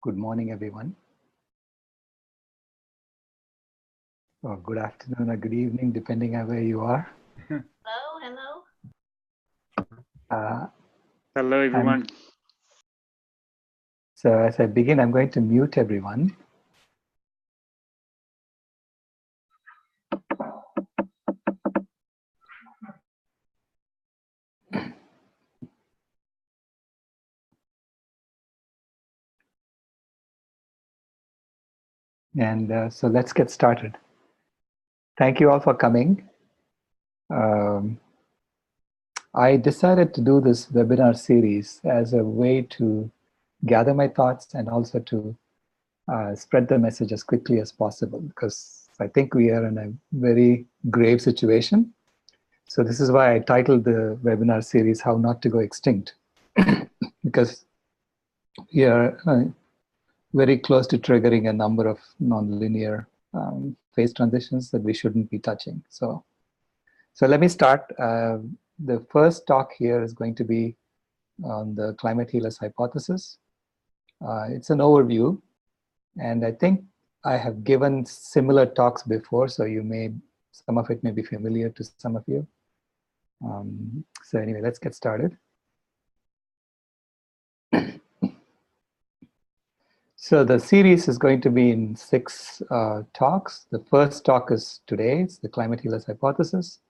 Good morning, everyone. Or good afternoon or good evening, depending on where you are. Hello. Hello, everyone. So as I begin, I'm going to mute everyone. And so let's get started. Thank you all for coming. I decided to do this webinar series as a way to gather my thoughts and also to spread the message as quickly as possible, because I think we are in a very grave situation. So this is why I titled the webinar series, How Not to Go Extinct, because we are very close to triggering a number of nonlinear phase transitions that we shouldn't be touching. So let me start. The first talk here is going to be on the climate healers hypothesis. It's an overview, and I think I have given similar talks before, so some of it may be familiar to some of you. So anyway, let's get started. So the series is going to be in 6 talks. The first talk is today, it's the climate healers hypothesis.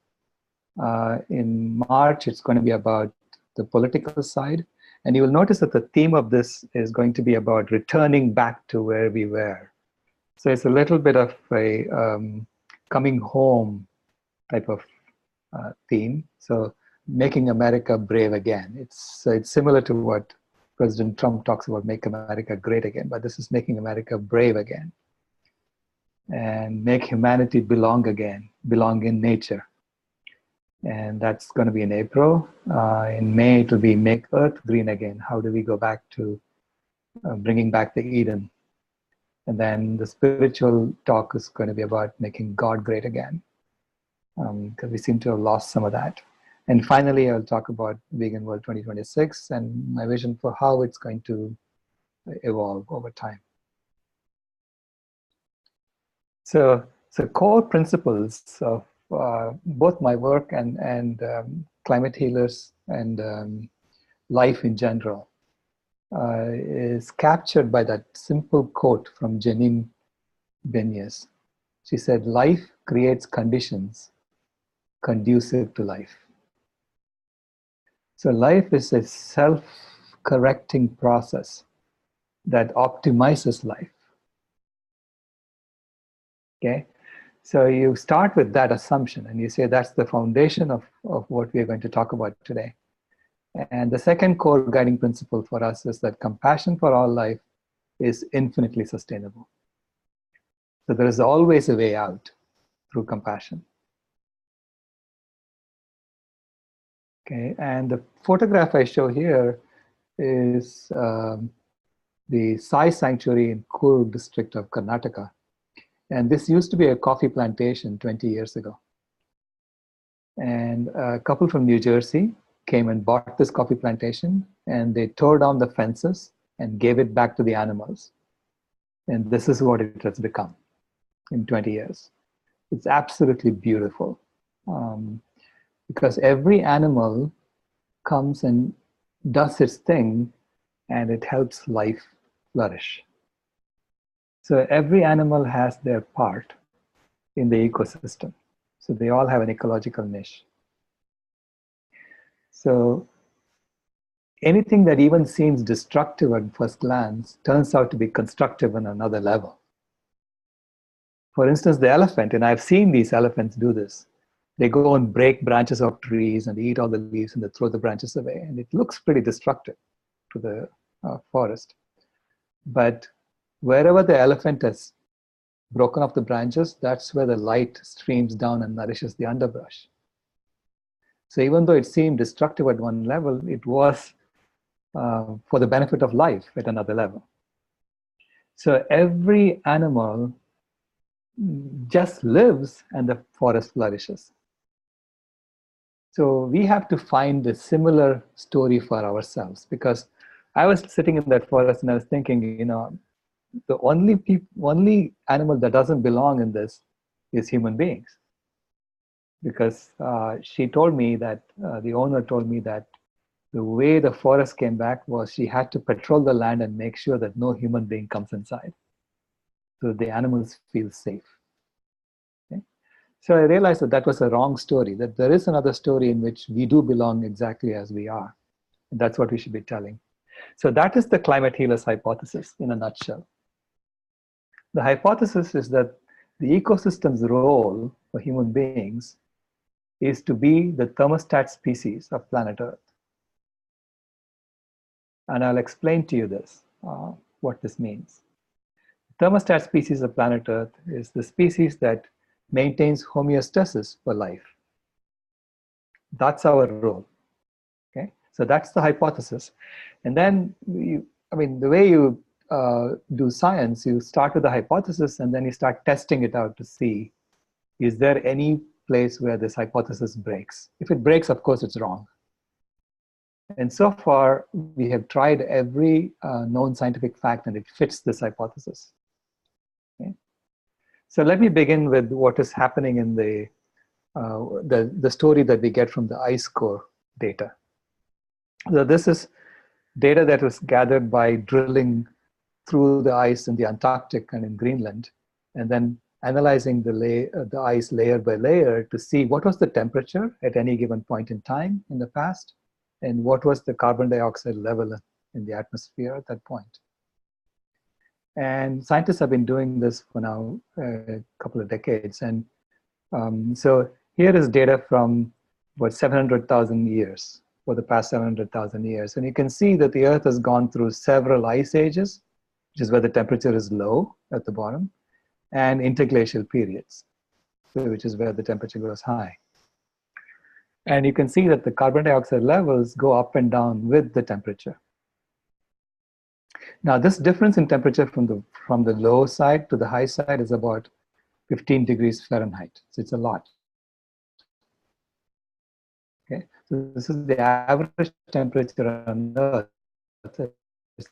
In March, it's going to be about the political side. And you will notice that the theme of this is going to be about returning back to where we were. So it's a little bit of a coming home type of theme. So making America brave again. It's similar to what President Trump talks about, make America great again, but this is making America brave again. And make humanity belong again, belong in nature. And that's going to be in April. In May, it will be make Earth green again. How do we go back to bringing back the Eden? And then the spiritual talk is going to be about making God great again, because we seem to have lost some of that. And finally, I'll talk about Vegan World 2026 and my vision for how it's going to evolve over time. So core principles of both my work and climate healers and life in general is captured by that simple quote from Janine Benyus. She said, "Life creates conditions conducive to life." So life is a self-correcting process that optimizes life. Okay? So you start with that assumption and you say that's the foundation of what we are going to talk about today. And the second core guiding principle for us is that compassion for all life is infinitely sustainable. So there is always a way out through compassion. Okay, and the photograph I show here is the Sai Sanctuary in Kurg district of Karnataka. And this used to be a coffee plantation 20 years ago. And a couple from New Jersey came and bought this coffee plantation, and they tore down the fences and gave it back to the animals. And this is what it has become in 20 years. It's absolutely beautiful. Because every animal comes and does its thing, and it helps life flourish. So every animal has their part in the ecosystem. So they all have an ecological niche. So anything that even seems destructive at first glance turns out to be constructive on another level. For instance, the elephant, and I've seen these elephants do this. They go and break branches of trees and they eat all the leaves and they throw the branches away. And it looks pretty destructive to the forest. But wherever the elephant has broken off the branches, that's where the light streams down and nourishes the underbrush. So even though it seemed destructive at one level, it was for the benefit of life at another level. So every animal just lives and the forest flourishes. So we have to find a similar story for ourselves, because I was sitting in that forest and I was thinking, the only animal that doesn't belong in this is human beings. Because she told me that, the owner told me that the way the forest came back was she had to patrol the land and make sure that no human being comes inside, so the animals feel safe. Okay? So I realized that that was a wrong story, that there is another story in which we do belong exactly as we are. And that's what we should be telling. So that is the climate healers hypothesis in a nutshell. The hypothesis is that the ecosystem's role for human beings is to be the thermostat species of planet Earth. And I'll explain to you this, what this means. Thermostat species of planet Earth is the species that maintains homeostasis for life. That's our role. Okay, so that's the hypothesis. And then, the way you do science, you start with the hypothesis and then you start testing it out to see, is there any place where this hypothesis breaks? If it breaks, of course, it's wrong. And so far, we have tried every known scientific fact and it fits this hypothesis. Okay? So let me begin with what is happening in the story that we get from the ice core data. So this is data that was gathered by drilling through the ice in the Antarctic and in Greenland, and then analyzing the ice layer by layer to see what was the temperature at any given point in time in the past, and what was the carbon dioxide level in the atmosphere at that point. And scientists have been doing this for now a couple of decades. And so here is data from about 700,000 years, for the past 700,000 years. And you can see that the Earth has gone through several ice ages, which is where the temperature is low at the bottom, and interglacial periods, which is where the temperature goes high. And you can see that the carbon dioxide levels go up and down with the temperature. Now, this difference in temperature from the low side to the high side is about 15 degrees Fahrenheit. So it's a lot. Okay, so this is the average temperature on Earth. It's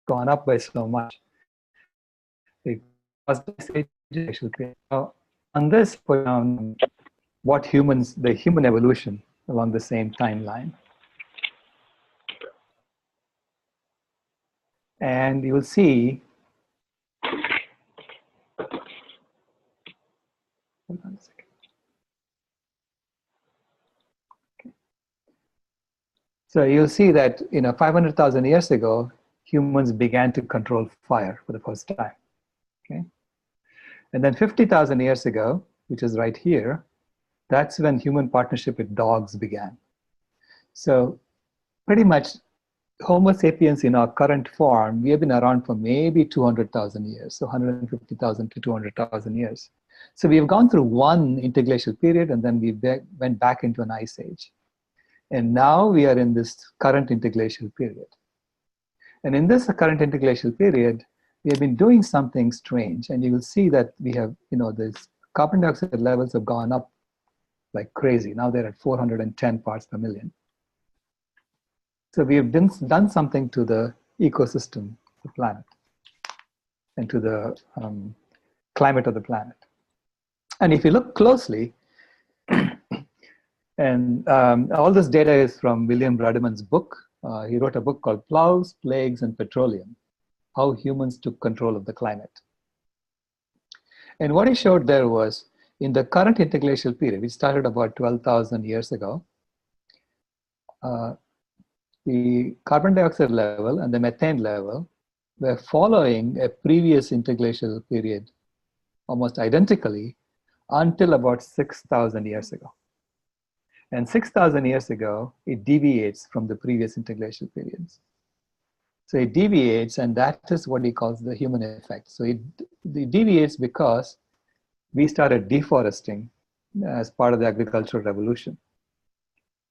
gone up by so much. Now, on this, put down the human evolution along the same timeline. And you will see, hold on a second. Okay. So you'll see that 500,000 years ago, humans began to control fire for the first time. Okay, and then 50,000 years ago, which is right here, that's when human partnership with dogs began. So pretty much Homo sapiens in our current form, we have been around for maybe 200,000 years, so 150,000 to 200,000 years. So we've gone through one interglacial period and then we went back into an ice age. And now we are in this current interglacial period. And in this current interglacial period, we have been doing something strange. And you will see that we have, this carbon dioxide levels have gone up like crazy. Now they're at 410 parts per million. So we have done something to the ecosystem of the planet and to the climate of the planet. And if you look closely, and all this data is from William Ruddiman's book. He wrote a book called Plows, Plagues, and Petroleum: How Humans Took Control of the Climate. And what he showed there was, in the current interglacial period, which started about 12,000 years ago, the carbon dioxide level and the methane level were following a previous interglacial period almost identically until about 6,000 years ago. And 6,000 years ago, it deviates from the previous interglacial periods. So it deviates, and that is what he calls the human effect. So it deviates because we started deforesting as part of the agricultural revolution.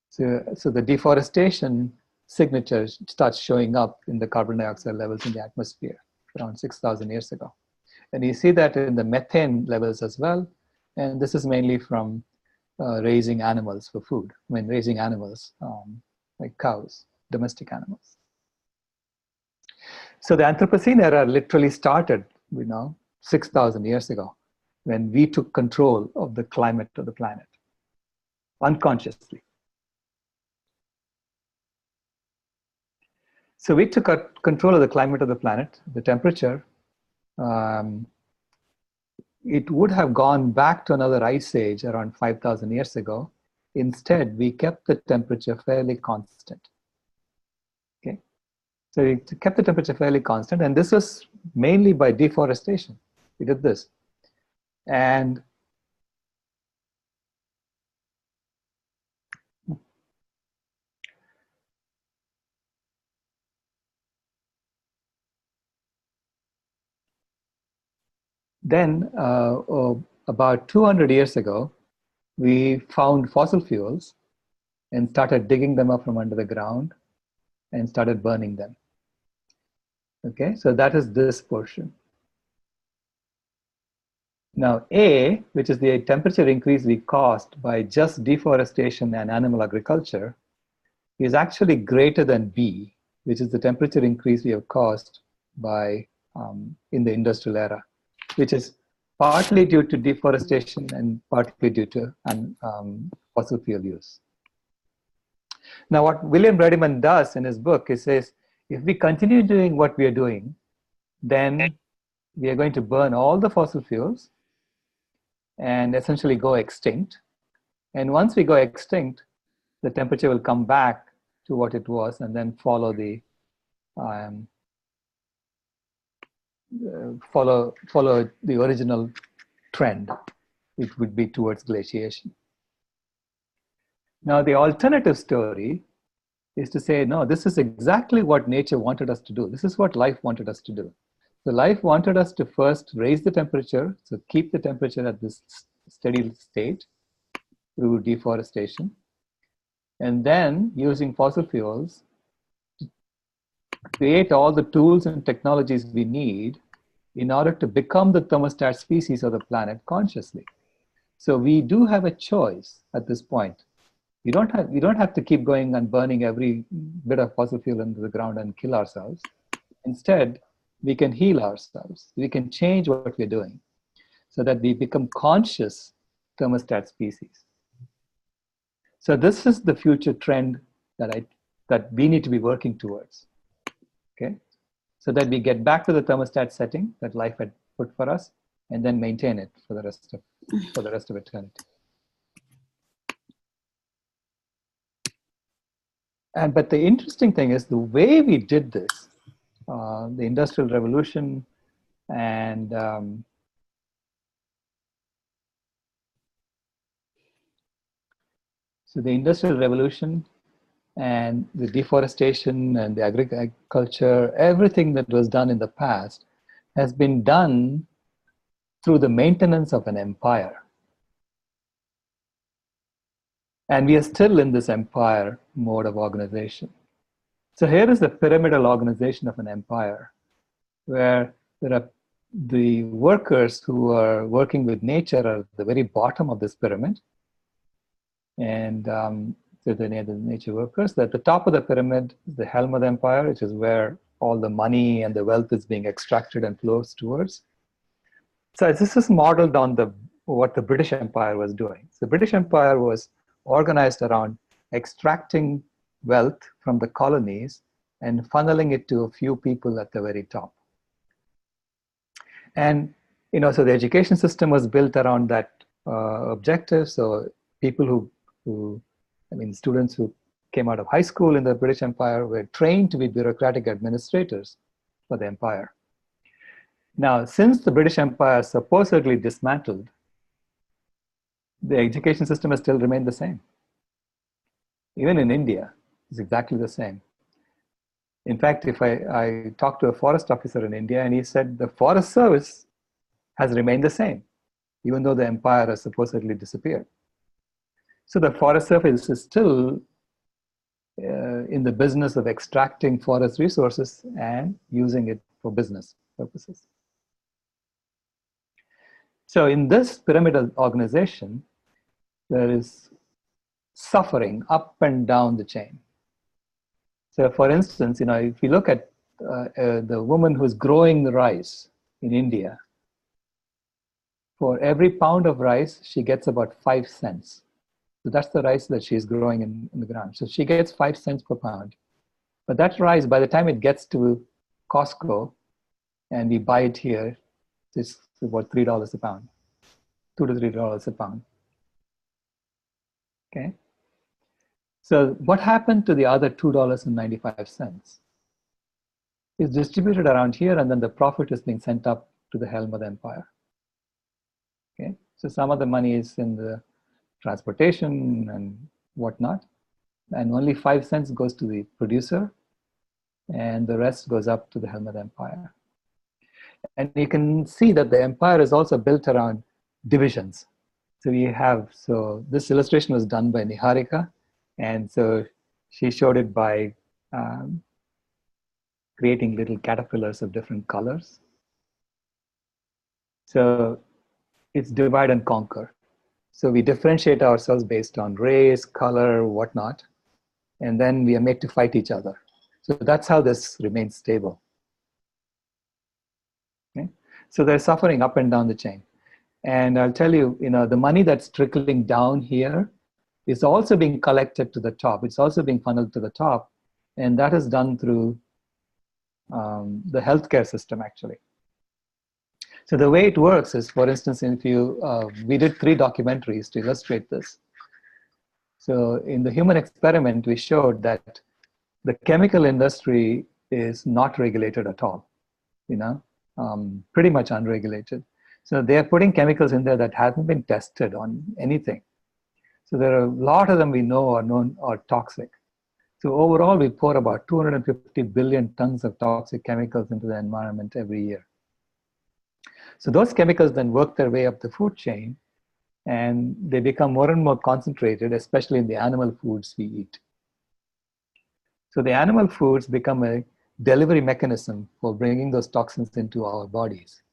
So the deforestation signature starts showing up in the carbon dioxide levels in the atmosphere around 6,000 years ago. And you see that in the methane levels as well. And this is mainly from raising animals for food. Raising animals like cows, domestic animals. So the Anthropocene era literally started, 6,000 years ago, when we took control of the climate of the planet, unconsciously. So we took control of the climate of the planet, the temperature. It would have gone back to another ice age around 5,000 years ago. Instead, we kept the temperature fairly constant. Okay, so we kept the temperature fairly constant, and this was mainly by deforestation. We did this, and then about 200 years ago, we found fossil fuels and started digging them up from under the ground and started burning them. Okay, so that is this portion. Now, A, which is the temperature increase we caused by just deforestation and animal agriculture, is actually greater than B, which is the temperature increase we have caused by in the industrial era, which is partly due to deforestation and partly due to fossil fuel use. Now, what William Rediman does in his book, he says, if we continue doing what we are doing, then we are going to burn all the fossil fuels and essentially go extinct. And once we go extinct, the temperature will come back to what it was and then follow the follow the original trend, which would be towards glaciation. Now, the alternative story is to say, no, this is exactly what nature wanted us to do. This is what life wanted us to do. So life wanted us to first raise the temperature, so keep the temperature at this steady state through deforestation, and then using fossil fuels to create all the tools and technologies we need in order to become the thermostat species of the planet consciously. So we do have a choice at this point. We don't have to keep going and burning every bit of fossil fuel into the ground and kill ourselves. Instead, we can heal ourselves. We can change what we're doing so that we become conscious thermostat species. So this is the future trend that we need to be working towards. Okay, so that we get back to the thermostat setting that life had put for us, and then maintain it for the rest of eternity. But the interesting thing is the way we did this, the Industrial Revolution and so the Industrial Revolution and the deforestation and the agriculture, everything that was done in the past has been done through the maintenance of an empire. And we are still in this empire mode of organization. So here is the pyramidal organization of an empire, where there are the workers who are working with nature are at the very bottom of this pyramid. And so the nature workers. At the top of the pyramid is the Helm of the empire, which is where all the money and the wealth is being extracted and flows towards. So this is modeled on what the British Empire was doing. So the British Empire was organized around extracting wealth from the colonies and funneling it to a few people at the very top. And so the education system was built around that objective. So people students who came out of high school in the British Empire were trained to be bureaucratic administrators for the empire. Now, since the British Empire supposedly dismantled, the education system has still remained the same. Even in India, it's exactly the same. In fact, if I talked to a forest officer in India, and he said the forest service has remained the same, even though the empire has supposedly disappeared. So the forest service is still in the business of extracting forest resources and using it for business purposes. So in this pyramidal organization, there is suffering up and down the chain. So for instance, if you look at the woman who's growing the rice in India, for every pound of rice, she gets about 5 cents. So that's the rice that she's growing in the ground. So she gets 5 cents per pound. But that rice, by the time it gets to Costco and we buy it here, it's about $3 a pound, $2 to $3 a pound. Okay. So what happened to the other $2.95? It's distributed around here, and then the profit is being sent up to the Helm of the empire. Okay. So some of the money is in the transportation and whatnot, and only 5 cents goes to the producer, and the rest goes up to the Helm of the empire. And you can see that the empire is also built around divisions. So this illustration was done by Niharika, and so she showed it by creating little caterpillars of different colors. So it's divide and conquer. So we differentiate ourselves based on race, color, whatnot, and then we are made to fight each other. So that's how this remains stable. Okay? So they're suffering up and down the chain. And I'll tell you, the money that's trickling down here is also being collected to the top. It's also being funneled to the top. And that is done through the healthcare system, actually. So the way it works is, for instance, we did 3 documentaries to illustrate this. So in the human experiment, we showed that the chemical industry is not regulated at all, pretty much unregulated. So they're putting chemicals in there that haven't been tested on anything. So there are a lot of them we know are toxic. So overall, we pour about 250 billion tons of toxic chemicals into the environment every year. So those chemicals then work their way up the food chain, and they become more and more concentrated, especially in the animal foods we eat. So the animal foods become a delivery mechanism for bringing those toxins into our bodies.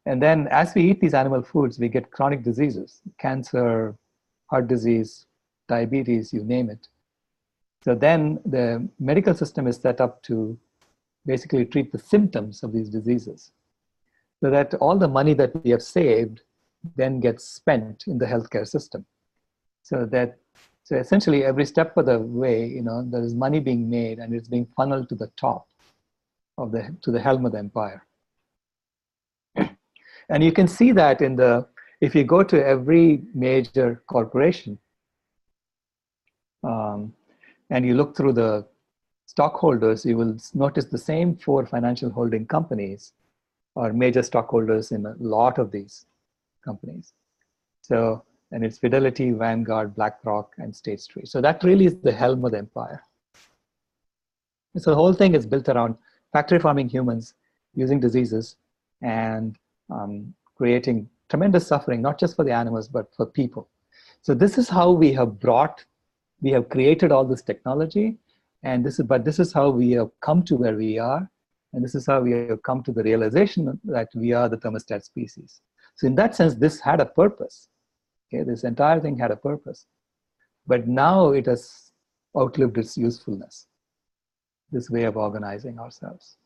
And then as we eat these animal foods, we get chronic diseases, cancer, heart disease, diabetes, you name it. So then the medical system is set up to basically treat the symptoms of these diseases, so that all the money that we have saved then gets spent in the healthcare system. So essentially every step of the way, there is money being made, and it's being funneled to the top to the Helm of the empire. And you can see that if you go to every major corporation, and you look through the stockholders, you will notice the same 4 financial holding companies are major stockholders in a lot of these companies. So, and it's Fidelity, Vanguard, BlackRock, and State Street. So that really is the Helm of the empire. So the whole thing is built around factory farming humans, using diseases, and creating tremendous suffering, not just for the animals, but for people. So this is how we have created all this technology, and this is how we have come to where we are, and this is how we have come to the realization that we are the thermostat species. So in that sense, this had a purpose. Okay, this entire thing had a purpose, but now it has outlived its usefulness, this way of organizing ourselves.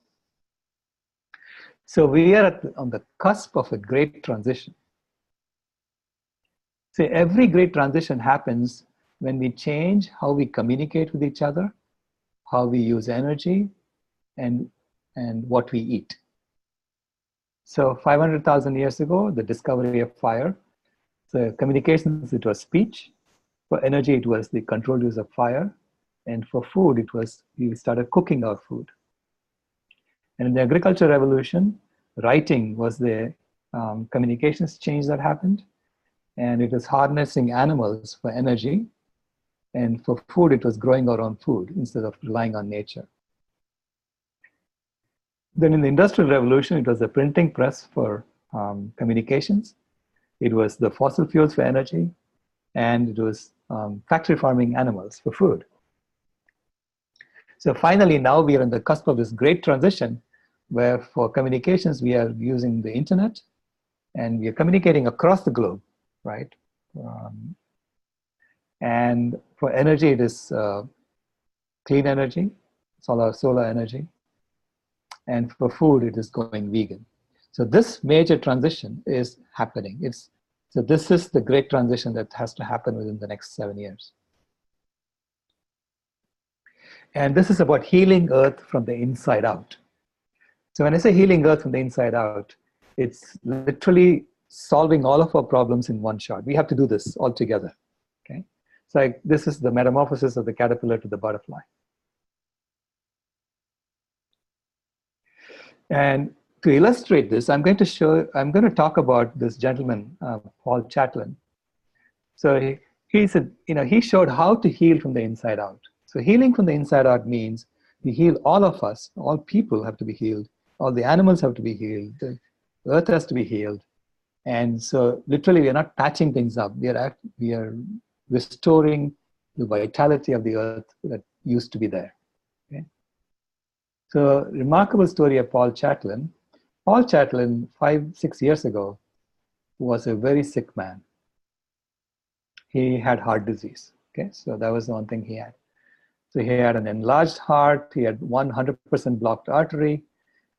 So we are on the cusp of a great transition. So every great transition happens when we change how we communicate with each other, how we use energy, and what we eat. So 500,000 years ago, the discovery of fire. So communications, it was speech. For energy, it was the controlled use of fire. And for food, we started cooking our food. And in the agricultural revolution, writing was the communications change that happened. And it was harnessing animals for energy. And for food, it was growing our own food instead of relying on nature. Then in the Industrial Revolution, it was the printing press for communications. It was the fossil fuels for energy. And it was factory farming animals for food. So finally, now we are on the cusp of this great transition where for communications, we are using the internet, and we are communicating across the globe, right? And for energy, it is clean energy, solar energy. And for food, it is going vegan. So this major transition is happening. So this is the great transition that has to happen within the next 7 years. And this is about healing Earth from the inside out. So when I say healing Earth from the inside out, it's literally solving all of our problems in one shot. We have to do this all together. Okay? So this is the metamorphosis of the caterpillar to the butterfly. And to illustrate this, I'm going to talk about this gentleman, Paul Chatlin. So he showed how to heal from the inside out. So healing from the inside out means we heal all of us, all people have to be healed, all the animals have to be healed, the earth has to be healed. And so literally we are not patching things up. We are restoring the vitality of the earth that used to be there. Okay? So remarkable story of Paul Chatlin. Paul Chatlin, 5-6 years ago, was a very sick man. He had heart disease. Okay, so that was the one thing he had. So he had an enlarged heart. He had 100% blocked artery,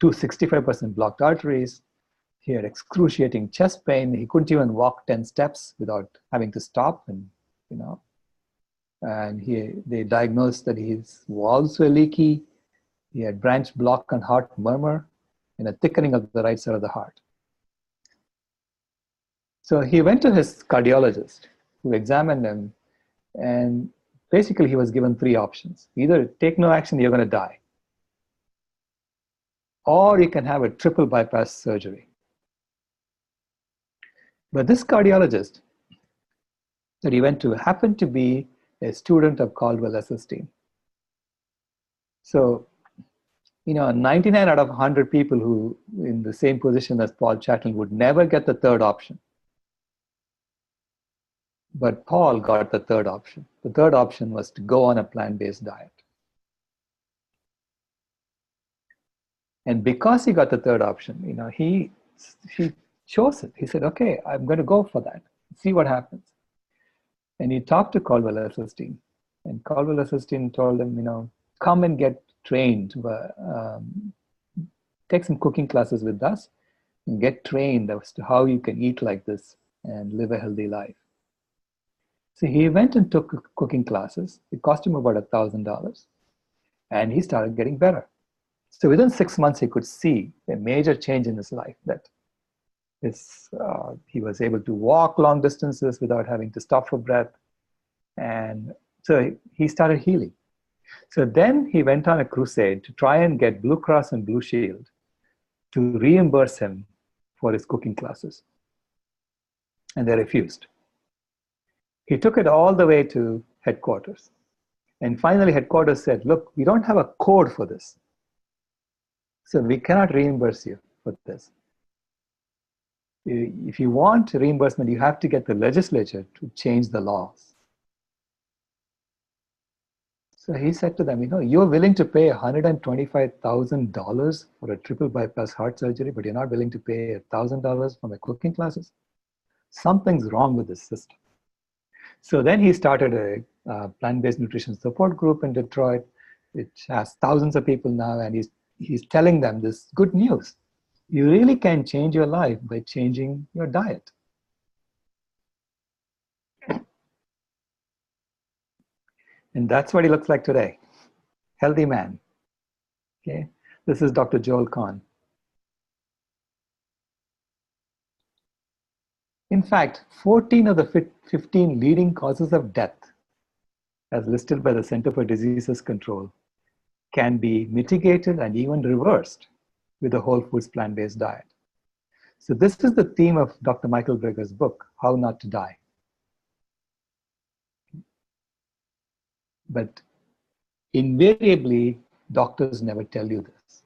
265% blocked arteries. He had excruciating chest pain. He couldn't even walk 10 steps without having to stop. And they diagnosed that his valves were leaky. He had branch block and heart murmur and a thickening of the right side of the heart. So he went to his cardiologist, who examined him, and basically he was given 3 options. Either take no action, you're going to die, or you can have a triple bypass surgery. But this cardiologist that he went to happened to be a student of Caldwell Esselstyn. So, 99 out of 100 people who in the same position as Paul Chatlin would never get the third option. But Paul got the third option. The third option was to go on a plant-based diet. And because he got the third option, he chose it. He said, okay, I'm going to go for that. See what happens. And he talked to Caldwell Esselstyn. And Caldwell Esselstyn told him, come and get trained. Take some cooking classes with us and get trained as to how you can eat like this and live a healthy life. So he went and took cooking classes. It cost him about $1,000. And he started getting better. So within 6 months, he could see a major change in his life, that he was able to walk long distances without having to stop for breath. And so he started healing. So then he went on a crusade to try and get Blue Cross and Blue Shield to reimburse him for his cooking classes. And they refused. He took it all the way to headquarters. And finally, headquarters said, look, we don't have a code for this. So we cannot reimburse you for this. If you want reimbursement, you have to get the legislature to change the laws. So he said to them, you're willing to pay $125,000 for a triple bypass heart surgery, but you're not willing to pay $1,000 for my cooking classes? Something's wrong with this system. So then he started a plant-based nutrition support group in Detroit, which has thousands of people now, and he's telling them this good news. You really can change your life by changing your diet. And that's what he looks like today. Healthy man. Okay. This is Dr. Joel Kahn. In fact, 14 of the 15 leading causes of death, as listed by the Center for Diseases Control, can be mitigated and even reversed with a whole foods plant-based diet. So this is the theme of Dr. Michael Greger's book, How Not to Die. But invariably, doctors never tell you this.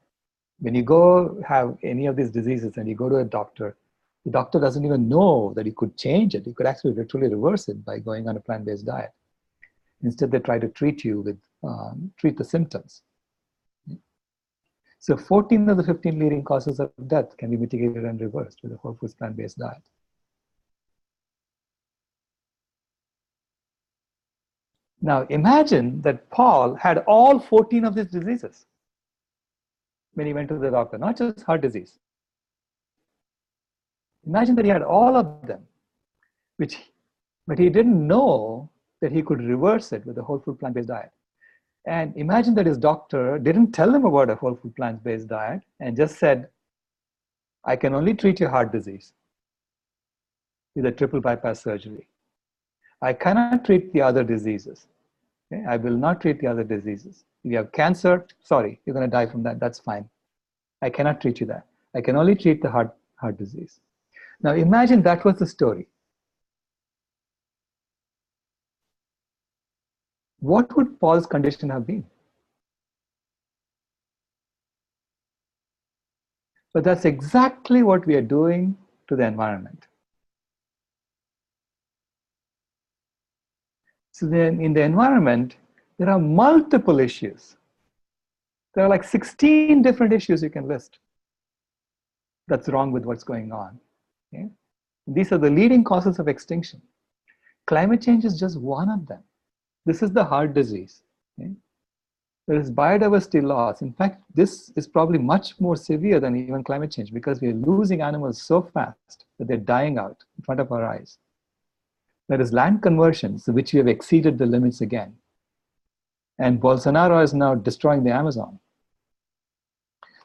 When you go have any of these diseases and you go to a doctor, the doctor doesn't even know that he could change it. He could actually literally reverse it by going on a plant-based diet. Instead, they try to treat you with, treat the symptoms. So 14 of the 15 leading causes of death can be mitigated and reversed with a whole foods plant-based diet. Now imagine that Paul had all 14 of these diseases. when he went to the doctor, not just heart disease. Imagine that he had all of them, but he didn't know that he could reverse it with a whole food plant-based diet. And imagine that his doctor didn't tell him about a whole food plant-based diet and just said, I can only treat your heart disease with a triple bypass surgery. I cannot treat the other diseases. Okay? I will not treat the other diseases. If you have cancer, sorry, you're going to die from that. That's fine. I cannot treat you that. I can only treat the heart disease. Now imagine that was the story. What would Paul's condition have been? But that's exactly what we are doing to the environment. So then in the environment, there are multiple issues. There are like 16 different issues you can list that's wrong with what's going on. Okay? These are the leading causes of extinction. Climate change is just one of them. This is the heart disease. Okay? There is biodiversity loss. In fact, this is probably much more severe than even climate change because we are losing animals so fast that they're dying out in front of our eyes. There is land conversions, which we have exceeded the limits again. And Bolsonaro is now destroying the Amazon.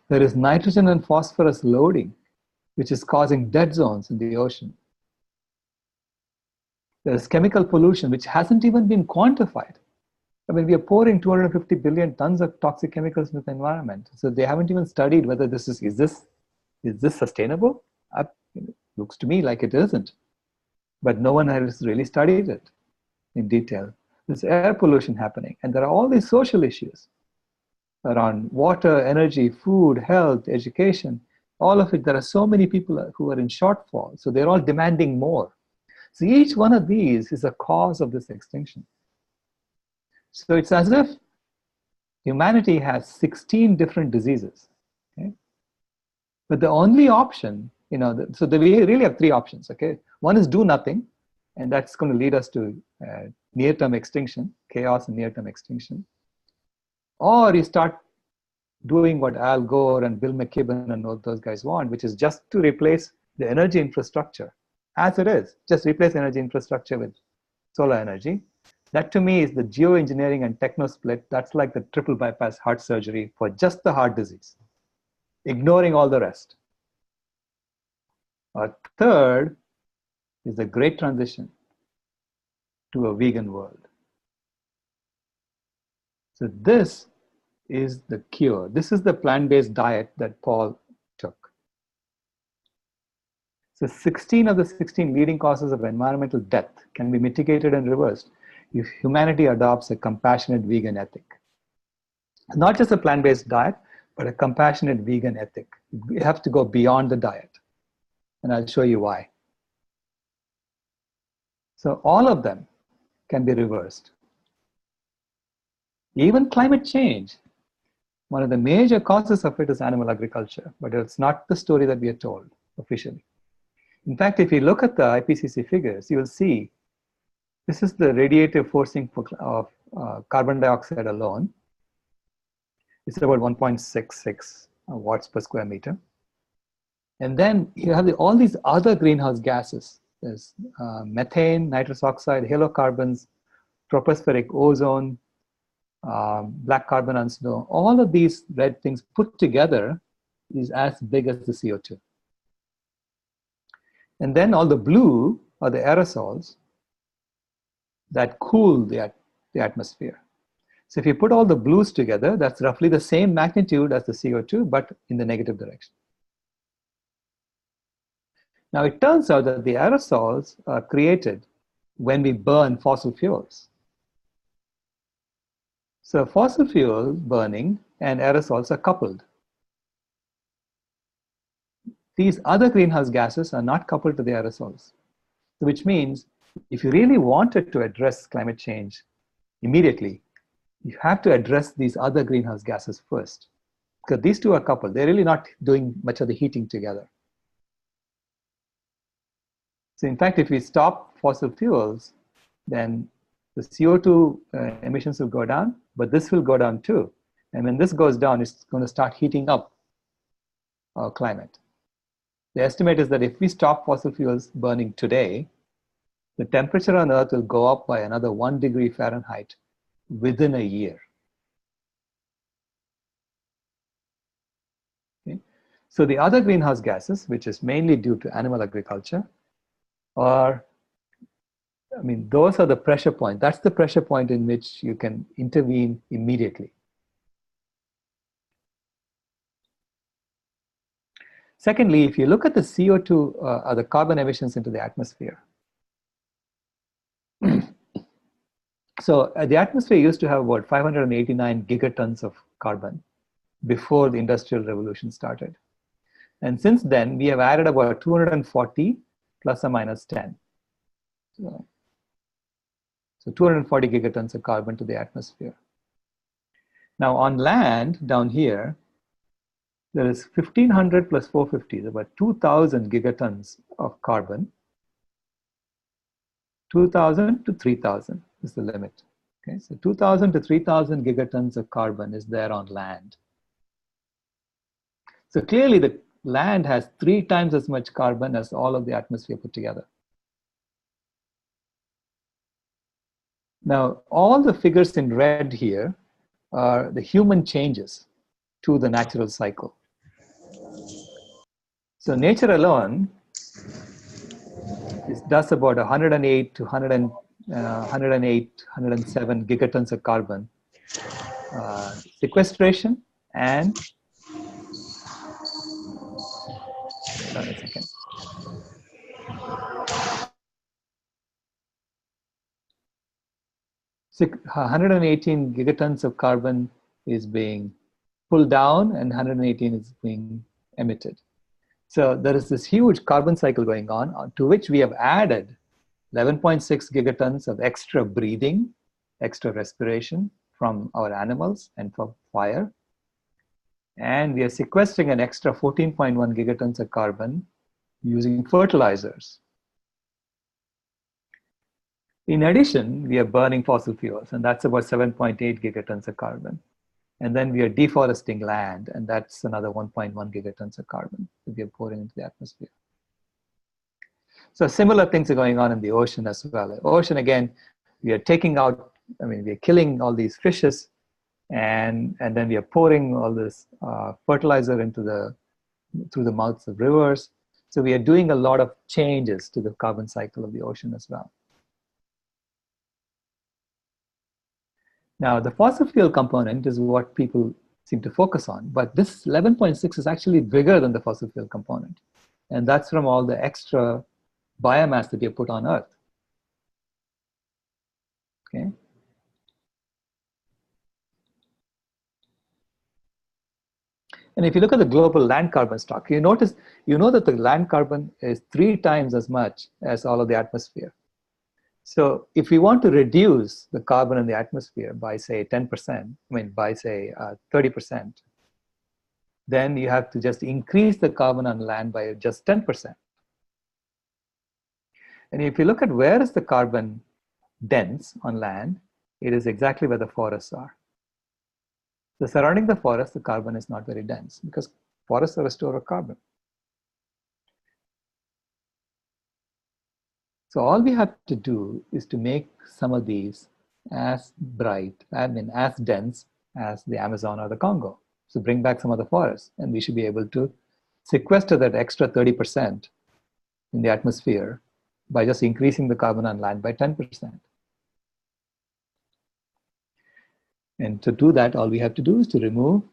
There is nitrogen and phosphorus loading, which is causing dead zones in the ocean. There is chemical pollution, which hasn't even been quantified. I mean, we are pouring 250 billion tons of toxic chemicals into the environment. So they haven't even studied whether this is this sustainable? It looks to me like it isn't. But no one has really studied it in detail. There's air pollution happening. And there are all these social issues around water, energy, food, health, education, all of it. There are so many people who are in shortfall. So they're all demanding more. So each one of these is a cause of this extinction. So it's as if humanity has 16 different diseases. Okay? But the only option, we really have three options. Okay, one is do nothing, and that's going to lead us to near-term extinction, chaos and near-term extinction. Or you start doing what Al Gore and Bill McKibben and all those guys want, which is just to replace the energy infrastructure as it is. Just replace energy infrastructure with solar energy. That to me is the geoengineering and techno split. That's like the triple bypass heart surgery for just the heart disease, ignoring all the rest. A third is the great transition to a vegan world. So this is the cure. This is the plant-based diet that Paul took. So 16 of the 16 leading causes of environmental death can be mitigated and reversed if humanity adopts a compassionate vegan ethic. Not just a plant-based diet, but a compassionate vegan ethic. You have to go beyond the diet. And I'll show you why. So all of them can be reversed. Even climate change, one of the major causes of it is animal agriculture, but it's not the story that we are told officially. In fact, if you look at the IPCC figures, you will see this is the radiative forcing of carbon dioxide alone. It's about 1.66 watts per square meter. And then you have all these other greenhouse gases. There's methane, nitrous oxide, halocarbons, tropospheric ozone, black carbon and snow. All of these red things put together is as big as the CO2. And then all the blue are the aerosols that cool the atmosphere. So if you put all the blues together, that's roughly the same magnitude as the CO2, but in the negative direction. Now it turns out that the aerosols are created when we burn fossil fuels. So fossil fuel burning and aerosols are coupled. These other greenhouse gases are not coupled to the aerosols, which means if you really wanted to address climate change immediately, you have to address these other greenhouse gases first, because these two are coupled. They're really not doing much of the heating together. So in fact, if we stop fossil fuels, then the CO2 emissions will go down, but this will go down too, And when this goes down, it's going to start heating up our climate. The estimate is that if we stop fossil fuels burning today, the temperature on Earth will go up by another 1 degree Fahrenheit within a year. Okay? So the other greenhouse gases, which is mainly due to animal agriculture, are, those are the pressure point. That's the pressure point in which you can intervene immediately. Secondly, if you look at the CO2 or the carbon emissions into the atmosphere, so the atmosphere used to have about 589 gigatons of carbon before the Industrial Revolution started. And since then, we have added about 240 plus or minus 10. So 240 gigatons of carbon to the atmosphere. Now on land, down here, there is 1,500 plus 450, about 2,000 gigatons of carbon. 2,000 to 3,000 is the limit. Okay, so 2,000 to 3,000 gigatons of carbon is there on land. So clearly the land has 3 times as much carbon as all of the atmosphere put together. Now, all the figures in red here are the human changes to the natural cycle. So nature alone does about 108 to 107 gigatons of carbon sequestration and, sorry a second. So 118 gigatons of carbon is being pulled down and 118 is being emitted. So there is this huge carbon cycle going on to which we have added 11.6 gigatons of extra breathing, extra respiration from our animals and from fire. And we are sequestering an extra 14.1 gigatons of carbon using fertilizers. In addition, we are burning fossil fuels, and that's about 7.8 gigatons of carbon. And then we are deforesting land, and that's another 1.1 gigatons of carbon that we are pouring into the atmosphere. So similar things are going on in the ocean as well. The ocean, again, we are taking out, we are killing all these fishes, and then we are pouring all this fertilizer through the mouths of rivers. So we are doing a lot of changes to the carbon cycle of the ocean as well. Now, the fossil fuel component is what people seem to focus on, but this 11.6 is actually bigger than the fossil fuel component. And that's from all the extra biomass that you put on Earth. Okay. And if you look at the global land carbon stock, you know that the land carbon is 3 times as much as all of the atmosphere. So if we want to reduce the carbon in the atmosphere by say 10%, by say 30%, then you have to just increase the carbon on land by just 10%. And if you look at where is the carbon dense on land, it is exactly where the forests are. So surrounding the forest, the carbon is not very dense because forests are a store of carbon. So all we have to do is to make some of these as bright, as dense as the Amazon or the Congo. So bring back some of the forests, and we should be able to sequester that extra 30% in the atmosphere by just increasing the carbon on land by 10%. And to do that, all we have to do is to remove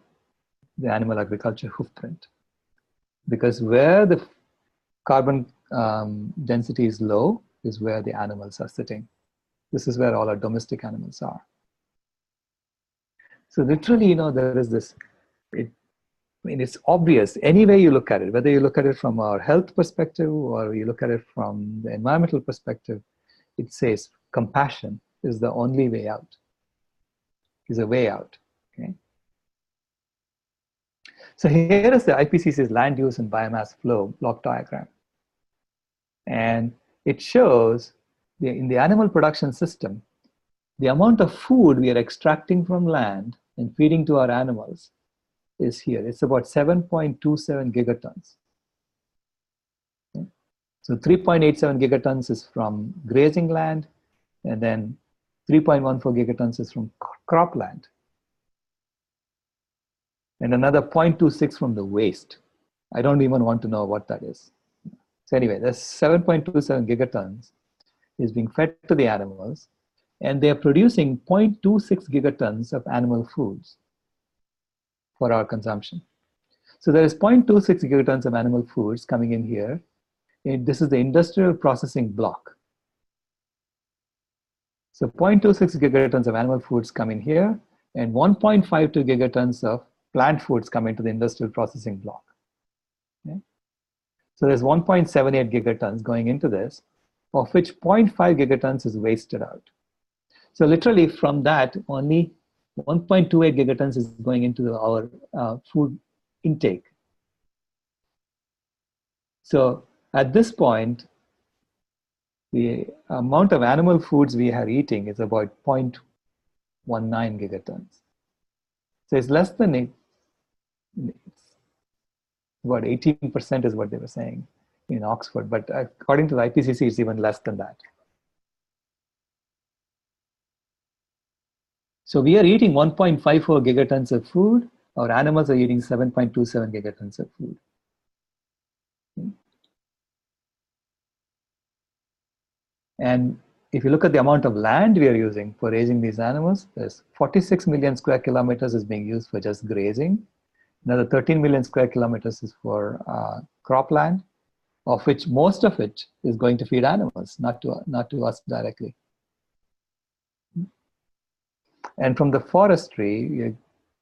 the animal agriculture hoofprint. Because where the carbon density is low is where the animals are sitting. This is where all our domestic animals are. So literally, there is this, it's obvious, any way you look at it, whether you look at it from our health perspective or you look at it from the environmental perspective, it says compassion is the only way out, is a way out, okay? So here is the IPCC's land use and biomass flow block diagram. And it shows in the animal production system, the amount of food we are extracting from land and feeding to our animals is here. It's about 7.27 gigatons. Okay. So 3.87 gigatons is from grazing land, and then 3.14 gigatons is from cropland, and another 0.26 from the waste. I don't even want to know what that is. So anyway, there's 7.27 gigatons is being fed to the animals, and they're producing 0.26 gigatons of animal foods for our consumption. So there is 0.26 gigatons of animal foods coming in here. And this is the industrial processing block. So 0.26 gigatons of animal foods come in here, and 1.52 gigatons of plant foods come into the industrial processing block. Okay? So there's 1.78 gigatons going into this, of which 0.5 gigatons is wasted out. So literally from that, only 1.28 gigatons is going into our food intake. So at this point, the amount of animal foods we are eating is about 0.19 gigatons. So it's less than it's about 18% is what they were saying in Oxford, but according to the IPCC, it's even less than that. So we are eating 1.54 gigatons of food. Our animals are eating 7.27 gigatons of food. And if you look at the amount of land we are using for raising these animals, there's 46 million square kilometers is being used for just grazing. Another 13 million square kilometers is for cropland, of which most of it is going to feed animals, not to us directly. And from the forestry,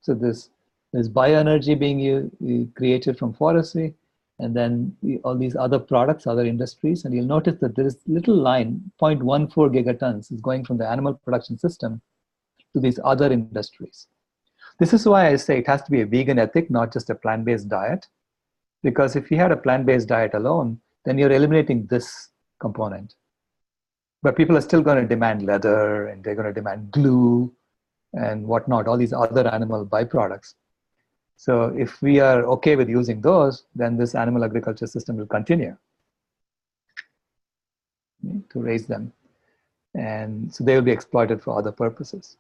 so there's bioenergy being created from forestry, and then all these other products, other industries. And you'll notice that there is little line, 0.14 gigatons is going from the animal production system to these other industries. This is why I say it has to be a vegan ethic, not just a plant-based diet. Because if you had a plant-based diet alone, then you're eliminating this component. But people are still going to demand leather, and they're going to demand glue and whatnot, all these other animal byproducts. So if we are okay with using those, then this animal agriculture system will continue to raise them. And so they will be exploited for other purposes.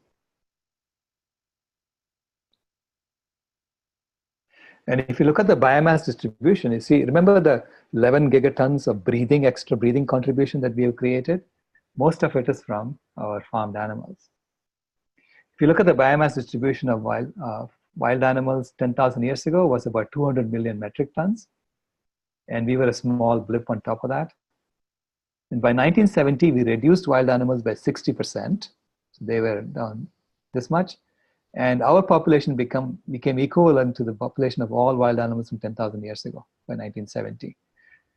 And if you look at the biomass distribution, you see, remember the 11 gigatons of extra breathing contribution that we have created? Most of it is from our farmed animals. If you look at the biomass distribution of wild animals 10,000 years ago was about 200 million metric tons. And we were a small blip on top of that. And by 1970, we reduced wild animals by 60%. So they were down this much. And our population became equivalent to the population of all wild animals from 10,000 years ago by 1970.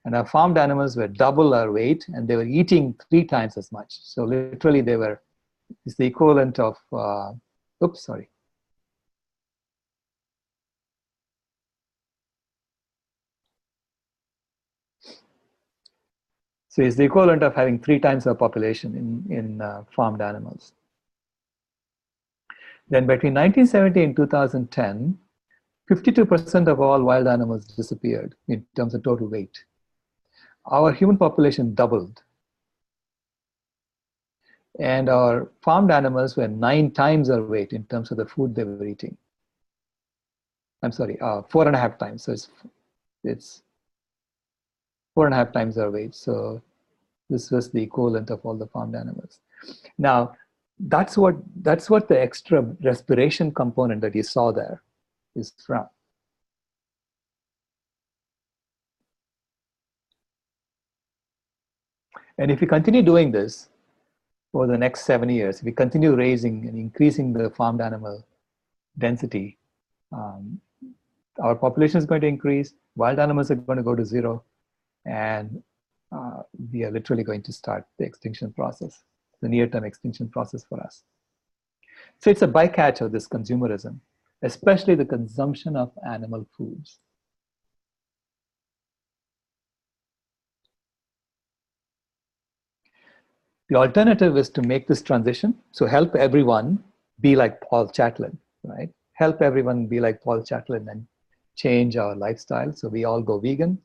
And our farmed animals were double our weight, and they were eating 3 times as much. So literally it's the equivalent of, oops, sorry. So it's the equivalent of having 3 times our population in farmed animals. Then between 1970 and 2010, 52% of all wild animals disappeared in terms of total weight. Our human population doubled. And our farmed animals were 9 times our weight in terms of the food they were eating. I'm sorry, 4.5 times. So it's 4.5 times our weight. So this was the equivalent of all the farmed animals. Now, that's what the extra respiration component that you saw there is from. And if we continue doing this for the next 7 years, if we continue raising and increasing the farmed animal density, our population is going to increase, wild animals are going to go to 0, and we are literally going to start the extinction process, the near-term extinction process for us. So it's a bycatch of this consumerism, especially the consumption of animal foods. The alternative is to make this transition, so help everyone be like Paul Chatlin. right? Help everyone be like Paul Chatlin and change our lifestyle so we all go vegan.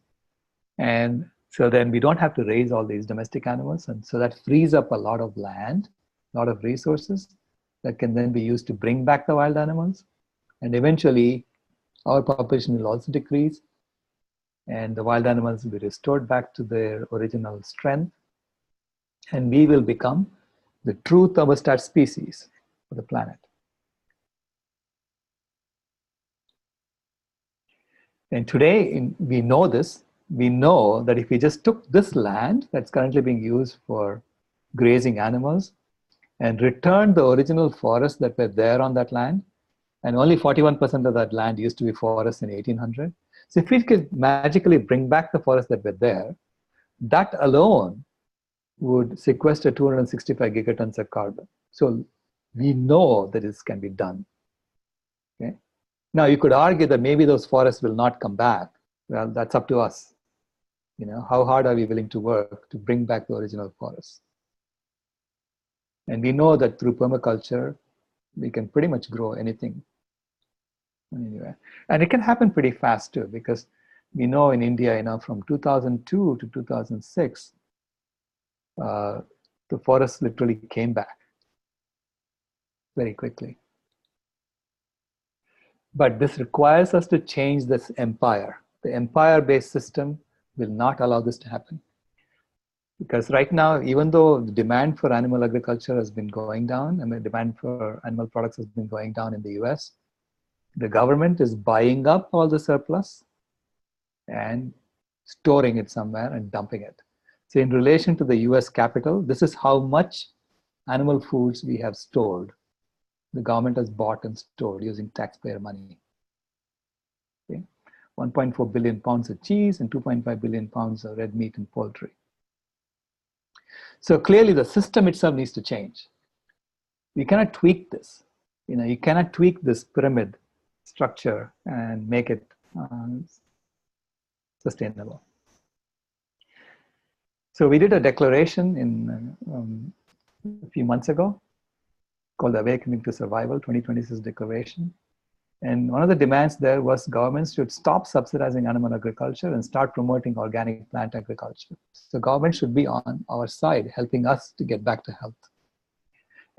And so then we don't have to raise all these domestic animals. And so that frees up a lot of land, a lot of resources that can then be used to bring back the wild animals. And eventually, our population will also decrease, and the wild animals will be restored back to their original strength. And we will become the true thermostat species for the planet. And today, we know this. We know that if we just took this land that's currently being used for grazing animals and returned the original forests that were there on that land, and only 41% of that land used to be forest in 1800. So if we could magically bring back the forests that were there, that alone would sequester 265 gigatons of carbon. So we know that this can be done. Okay? Now you could argue that maybe those forests will not come back. Well, that's up to us. How hard are we willing to work to bring back the original forests? And we know that through permaculture, we can pretty much grow anything anywhere. And it can happen pretty fast too, because we know in India, from 2002 to 2006, the forests literally came back very quickly. But this requires us to change this empire. The empire-based system will not allow this to happen. Because right now, even though the demand for animal agriculture has been going down, and the demand for animal products has been going down in the US, the government is buying up all the surplus and storing it somewhere and dumping it. So in relation to the US capital, this is how much animal foods we have stored. The government has bought and stored using taxpayer money. Okay? 1.4 billion pounds of cheese and 2.5 billion pounds of red meat and poultry. So clearly the system itself needs to change. We cannot tweak this. You cannot tweak this pyramid structure and make it sustainable. So we did a declaration a few months ago called the Awakening to Survival 2026 Declaration. And one of the demands there was governments should stop subsidizing animal agriculture and start promoting organic plant agriculture. So government should be on our side, helping us to get back to health.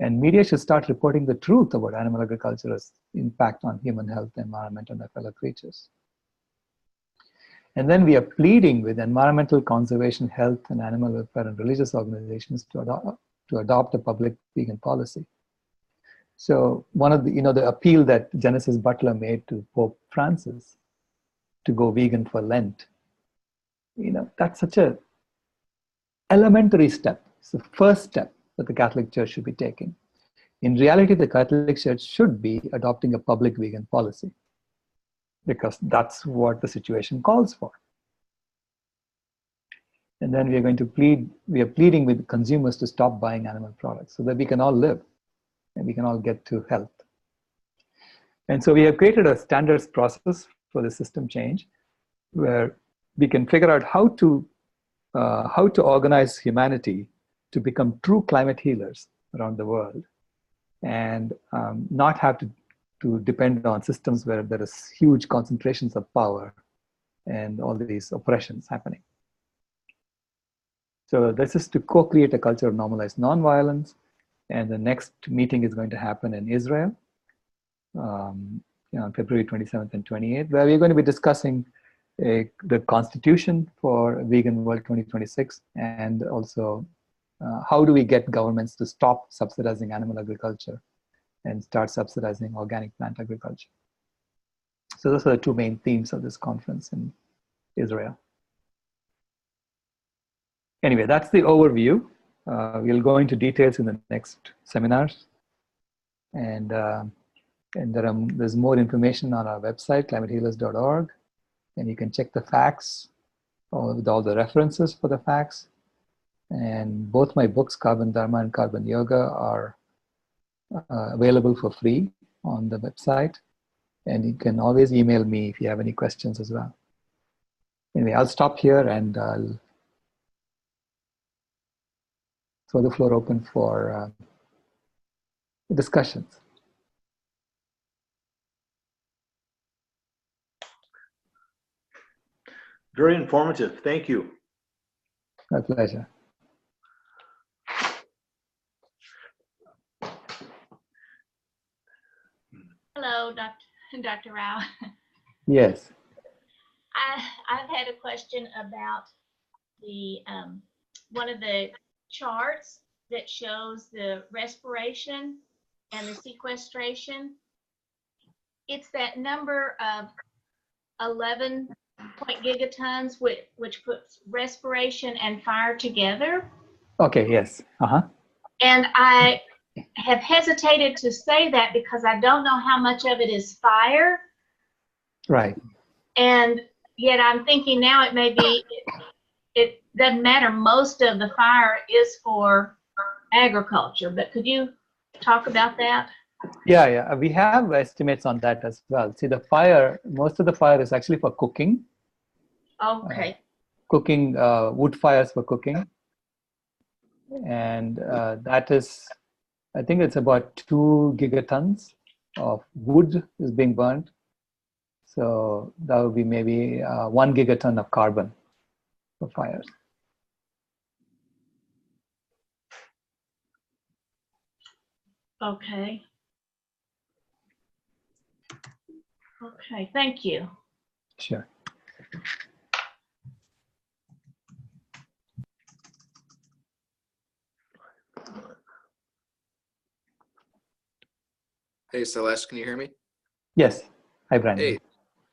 And media should start reporting the truth about animal agriculture's impact on human health, environment, and their fellow creatures. And then we are pleading with environmental conservation, health, and animal welfare and religious organizations to adopt a public vegan policy. So one of the appeal that Genesis Butler made to Pope Francis to go vegan for Lent, that's such a elementary step. It's the first step that the Catholic Church should be taking. In reality, the Catholic Church should be adopting a public vegan policy because that's what the situation calls for. And then we are pleading with consumers to stop buying animal products so that we can all live and we can all get to health. And so we have created a standards process for the system change where we can figure out how to organize humanity to become true climate healers around the world and not have to depend on systems where there is huge concentrations of power and all these oppressions happening. So this is to co-create a culture of normalized nonviolence. And the next meeting is going to happen in Israel on February 27th and 28th, where we're going to be discussing the constitution for Vegan World 2026 and also how do we get governments to stop subsidizing animal agriculture and start subsidizing organic plant agriculture. So those are the two main themes of this conference in Israel. Anyway, that's the overview. We'll go into details in the next seminars. And there's more information on our website, climatehealers.org. And you can check the facts with all the references for the facts. And both my books, Carbon Dharma and Carbon Yoga, are available for free on the website. And you can always email me if you have any questions as well. Anyway, I'll stop here and I'll throw the floor open for discussions. Very informative. Thank you. My pleasure. Hello, Dr. Rao. Yes. I've had a question about the one of the charts that shows the respiration and the sequestration. It's that number of 11 gigatons, which puts respiration and fire together. Okay, yes. And I have hesitated to say that because I don't know how much of it is fire. Right. And yet I'm thinking now it may be, it doesn't matter. Most of the fire is for agriculture, but could you talk about that? Yeah. We have estimates on that as well. See, the fire, most of the fire is actually for cooking. Okay. Cooking, wood fires for cooking. And that is, I think it's about 2 gigatons of wood is being burned. So that would be maybe 1 gigaton of carbon for fires. Okay. Okay, thank you. Sure. Hey, Celeste, can you hear me? Yes. Hi, Brandon. Hey,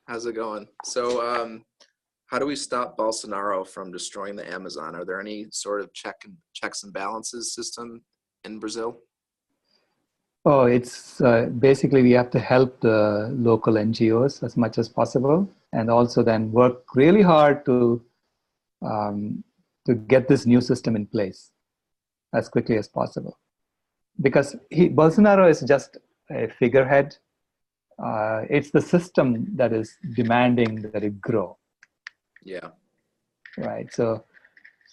how's it going? So, how do we stop Bolsonaro from destroying the Amazon? Are there any sort of checks and balances system in Brazil? Oh, it's basically we have to help the local NGOs as much as possible, and also then work really hard to get this new system in place as quickly as possible. Because Bolsonaro is just a figurehead. It's the system that is demanding that it grow. Yeah. Right. So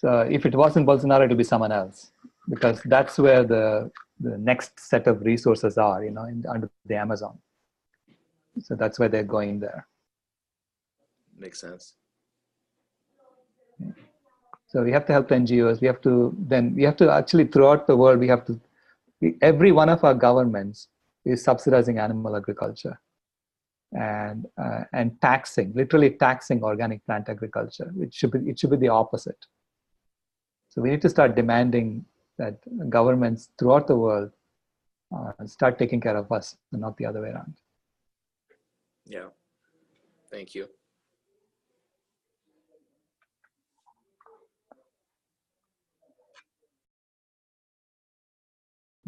if it wasn't Bolsonaro, it would be someone else, because that's where the next set of resources are, under the Amazon. So that's why they're going there. Makes sense. So we have to help the NGOs. We have to actually, throughout the world, every one of our governments is subsidizing animal agriculture and literally taxing organic plant agriculture. It should be the opposite. So we need to start demanding that governments throughout the world start taking care of us and not the other way around. Yeah. Thank you.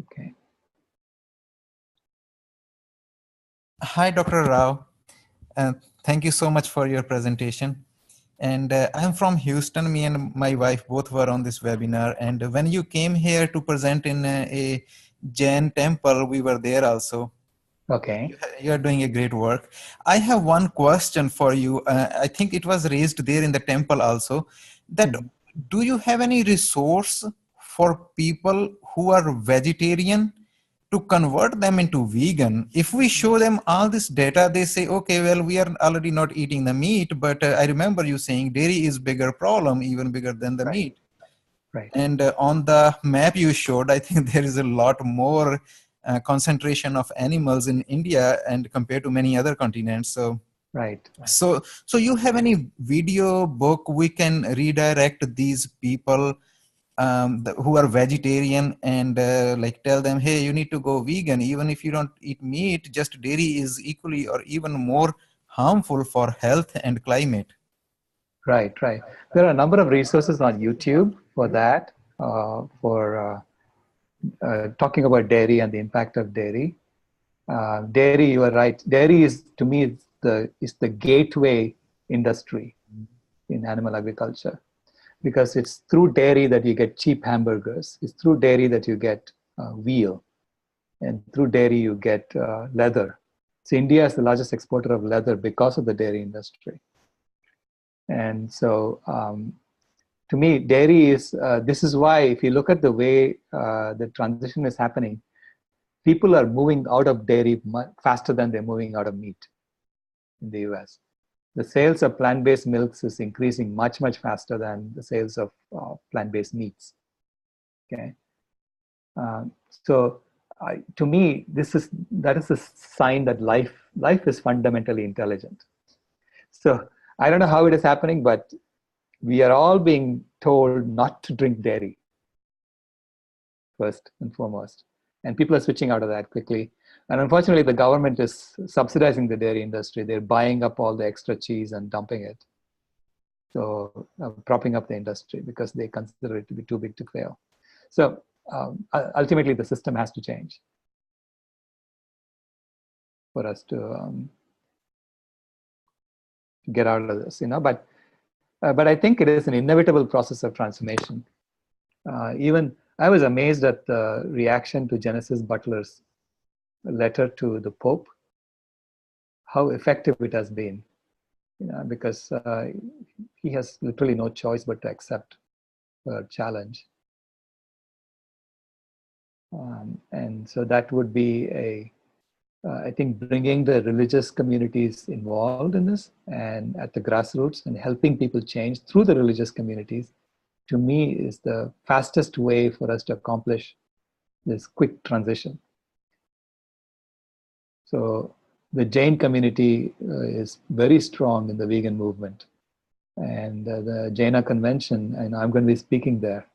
Okay. Hi, Dr. Rao. Thank you so much for your presentation. And I'm from Houston. Me and my wife both were on this webinar. And when you came here to present in a Jain temple, we were there also. Okay. You are doing a great work. I have one question for you. I think it was raised there in the temple also. That do you have any resource for people who are vegetarian to convert them into vegan? If we show them all this data, they say, okay, well, we are already not eating the meat, but I remember you saying dairy is bigger problem, even bigger than the meat. Right. And on the map you showed, I think there is a lot more concentration of animals in India and compared to many other continents. So, right. So you have any video book we can redirect these people who are vegetarian and like tell them, hey, you need to go vegan. Even if you don't eat meat, just dairy is equally or even more harmful for health and climate. Right. There are a number of resources on YouTube for that, talking about dairy and the impact of dairy. Dairy, you are right. Dairy is, to me, is the gateway industry in animal agriculture, because it's through dairy that you get cheap hamburgers. It's through dairy that you get veal, and through dairy you get leather. So India is the largest exporter of leather because of the dairy industry. And so, to me, dairy is, this is why if you look at the way the transition is happening, people are moving out of dairy faster than they're moving out of meat in the US. the sales of plant-based milks is increasing much, much faster than the sales of plant-based meats. Okay, so to me, that is a sign that life is fundamentally intelligent. So I don't know how it is happening, but we are all being told not to drink dairy first and foremost, and people are switching out of that quickly. And unfortunately, the government is subsidizing the dairy industry. They're buying up all the extra cheese and dumping it. So propping up the industry because they consider it to be too big to fail. So ultimately, the system has to change for us to get out of this, But I think it is an inevitable process of transformation. Even I was amazed at the reaction to Genesis Butler's letter to the Pope, how effective it has been, because he has literally no choice but to accept a challenge. And so that would be I think bringing the religious communities involved in this and at the grassroots and helping people change through the religious communities, to me, is the fastest way for us to accomplish this quick transition. So the Jain community is very strong in the vegan movement, and the Jaina convention, and I'm going to be speaking there.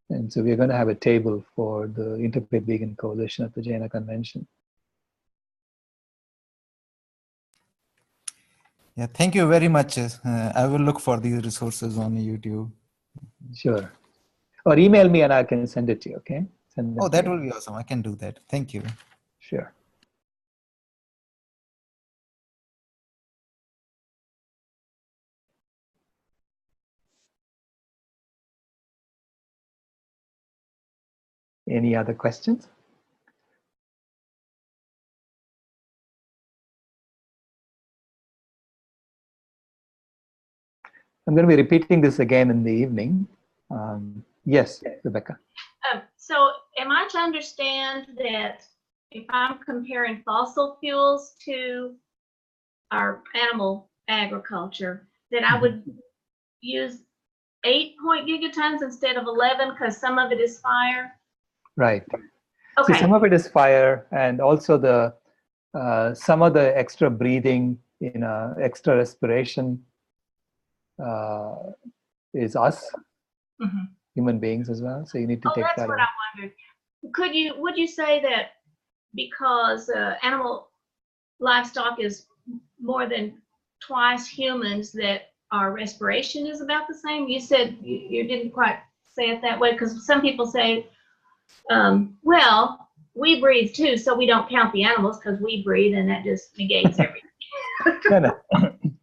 And so we're going to have a table for the Interfaith Vegan Coalition at the Jaina convention. Yeah, thank you very much. I will look for these resources on YouTube. Sure. Or email me and I can send it to you, okay? Oh, that will be awesome. I can do that. Thank you. Sure. Any other questions? I'm going to be repeating this again in the evening. Yes, Rebecca. So am I to understand that if I'm comparing fossil fuels to our animal agriculture, that I would use 8 gigatons instead of 11 because some of it is fire? Right. Okay. So some of it is fire, and also the some of the extra breathing, extra respiration is us, human beings as well. So you need to take that. That's what I wondered. Would you say that because animal livestock is more than twice humans, that our respiration is about the same? You said you didn't quite say it that way, because some people say, well, we breathe too, so we don't count the animals because we breathe, and that just negates everything.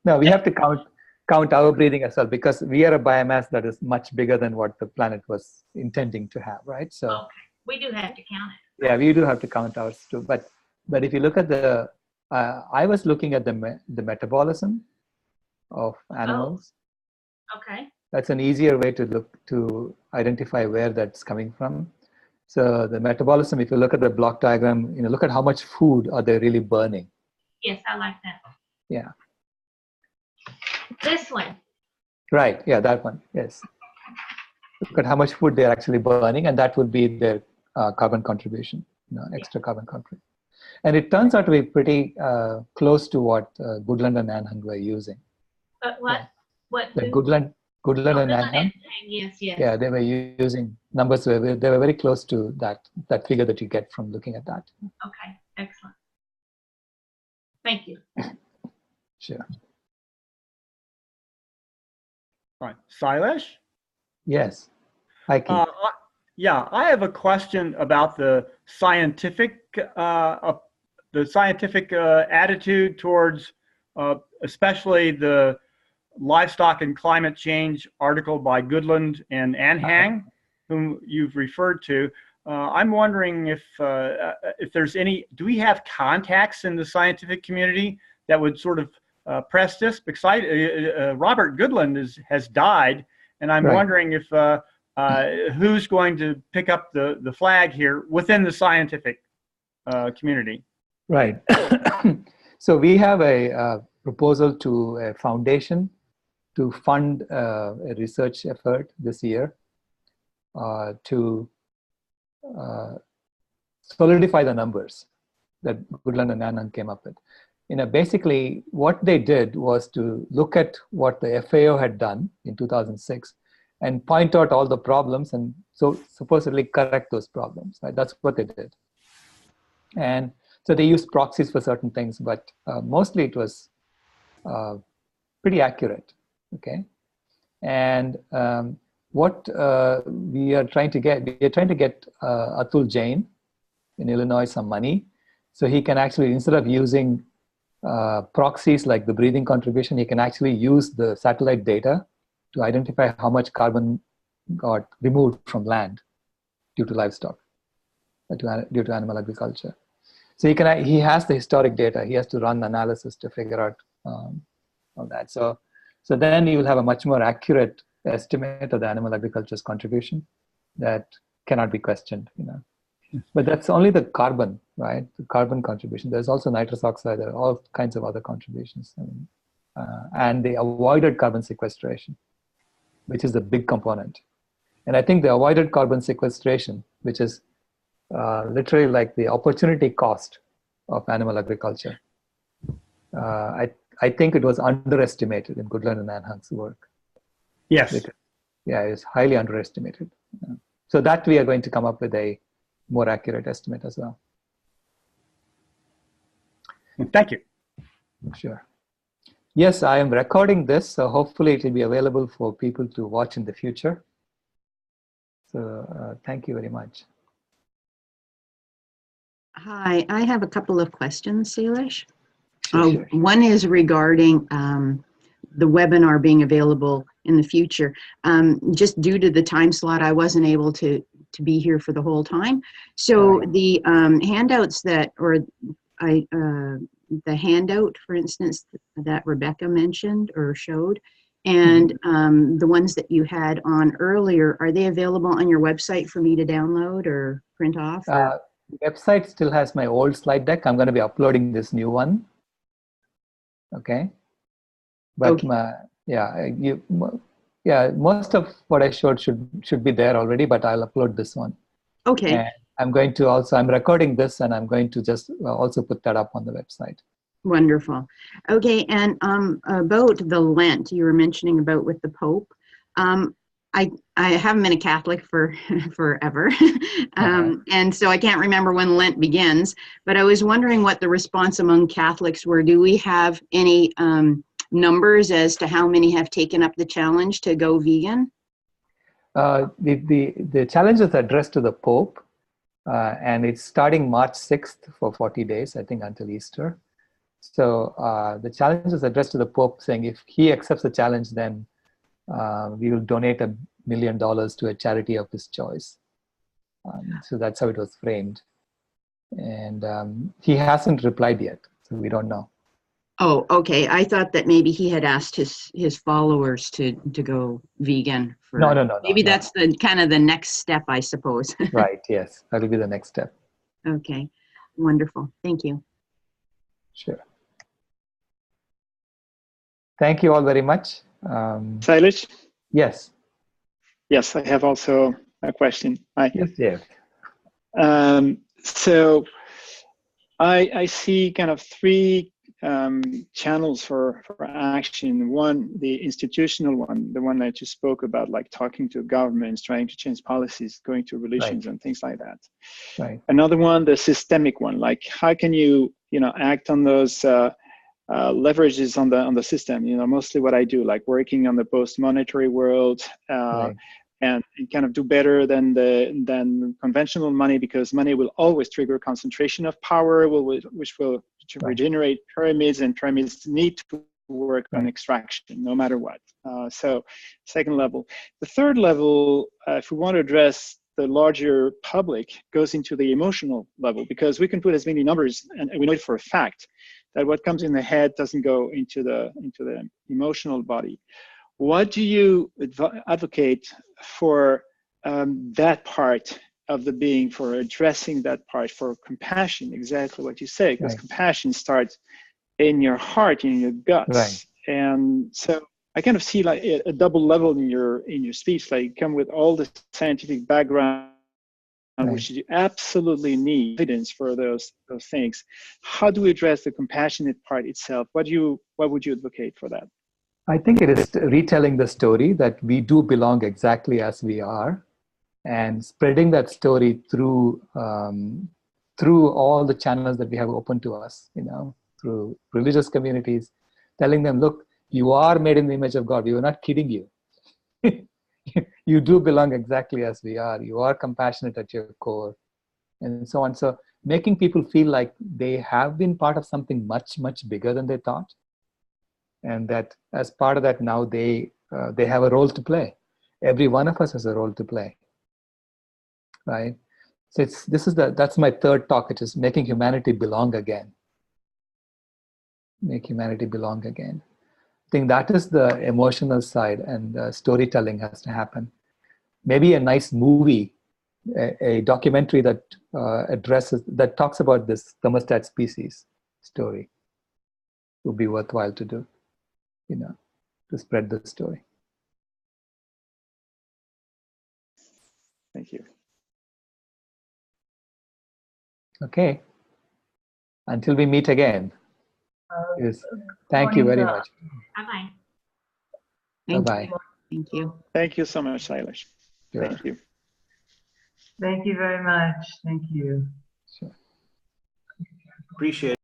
No, we have to count our breathing as well, because we are a biomass that is much bigger than what the planet was intending to have, right? So okay, we do have to count it. Yeah, we do have to count ours too. But if you look at I was looking at the metabolism of animals. Oh, okay. That's an easier way to identify where that's coming from. So the metabolism, if you look at the block diagram, look at how much food are they really burning. Yes, I like that. Yeah. This one. Right. Yeah, that one. Yes. Look at how much food they're actually burning, and that would be their carbon contribution, extra carbon contribution. And it turns out to be pretty close to what Goodland and Anhang were using. What? The Goodland and Anhang. Yes. Yeah, they were using numbers. They were very close to that figure that you get from looking at that. Okay, excellent. Thank you. Sure. All right, Silesh? Yes. Hi, Keith. Yeah, I have a question about the scientific attitude towards, especially the livestock and climate change article by Goodland and Anhang, whom you've referred to. I'm wondering if there's do we have contacts in the scientific community that would sort of press this? Because Robert Goodland has died, and I'm wondering if who's going to pick up the flag here within the scientific community. Right. So we have a proposal to a foundation to fund a research effort this year to solidify the numbers that Goodland and Anhang came up with. Basically, what they did was to look at what the FAO had done in 2006 and point out all the problems and so supposedly correct those problems. Right? That's what they did. And so they used proxies for certain things, but mostly it was pretty accurate. Okay, and what we are trying to get Atul Jain in Illinois some money, so he can actually, instead of using proxies like the breathing contribution, he can actually use the satellite data to identify how much carbon got removed from land due to livestock, due to animal agriculture. So he has the historic data. He has to run analysis to figure out all that. So then you will have a much more accurate estimate of the animal agriculture's contribution that cannot be questioned. But that's only the carbon, right? The carbon contribution. There's also nitrous oxide. There are all kinds of other contributions, and they avoided carbon sequestration, which is the big component. And I think the avoided carbon sequestration, which is literally like the opportunity cost of animal agriculture, I think it was underestimated in Goodland and Anhang's work. Yes. Yeah, it's highly underestimated. So that we are going to come up with a more accurate estimate as well. Thank you. Sure. Yes, I am recording this, so hopefully it will be available for people to watch in the future. So thank you very much. Hi, I have a couple of questions, Sailesh. Sure. One is regarding the webinar being available in the future. Just due to the time slot, I wasn't able to be here for the whole time. So Right. the handouts that, or the handout, for instance, that Rebecca mentioned or showed, and the ones that you had on earlier, are they available on your website for me to download or print off? Or? The website still has my old slide deck. I'm going to be uploading this new one. Okay. But Okay. most of what I showed should be there already, but I'll upload this one. Okay. And I'm recording this and I'm going to just also put that up on the website. Wonderful. Okay, and about the Lent you were mentioning about with the Pope, I haven't been a Catholic for forever, and so I can't remember when Lent begins, but I was wondering what the response among Catholics were. Do we have any numbers as to how many have taken up the challenge to go vegan? The challenge is addressed to the Pope, and it's starting March 6th for 40 days, I think, until Easter. So the challenge is addressed to the Pope, saying if he accepts the challenge, then we will donate $1 million to a charity of his choice. So that's how it was framed. And he hasn't replied yet, so we don't know. Oh, okay. I thought that maybe he had asked his followers to go vegan. No. Maybe that's the kind of the next step, I suppose. Right, yes. That will be the next step. Okay, wonderful. Thank you. Sure. Thank you all very much. Sailesh? Yes. Yes, I have also a question. Hi. Yes, Dave. So I see kind of three channels for action. One, the institutional one, the one that you spoke about, like talking to governments, trying to change policies, going to relations, Right. and things like that. Right. Another one, the systemic one, like how can you act on those leverages on the system? Mostly what I do, like working on the post-monetary world, Right. and kind of do better than conventional money, because money will always trigger concentration of power, which will regenerate pyramids, and pyramids need to work on extraction no matter what. So second level. The third level, if we want to address the larger public, goes into the emotional level, because we can put as many numbers, and we know it for a fact that what comes in the head doesn't go into the emotional body. What do you advocate for that part of the being, for addressing that part, for compassion, exactly what you say, because compassion starts in your heart, in your guts. Right. And so I kind of see like a double level in your speech, like you come with all the scientific background, Right. which you absolutely need evidence for those things. How do we address the compassionate part itself? What would you advocate for that? I think it is retelling the story that we do belong exactly as we are, and spreading that story through all the channels that we have open to us, through religious communities, telling them, look, you are made in the image of God. We were not kidding you. You do belong exactly as we are. You are compassionate at your core, and so on. So making people feel like they have been part of something much, much bigger than they thought, and that as part of that now they have a role to play. Every one of us has a role to play, right? So that's my third talk, which is making humanity belong again. Make humanity belong again. I think that is the emotional side, and storytelling has to happen. Maybe a nice movie, a documentary that talks about this thermostat species story would be worthwhile to do, to spread the story. Thank you. Okay. Until we meet again. Thank you very much. Bye-bye. Bye-bye. Thank you. Thank you so much, Silas. Sure. Thank you. Thank you very much. Thank you. Sure. Appreciate it.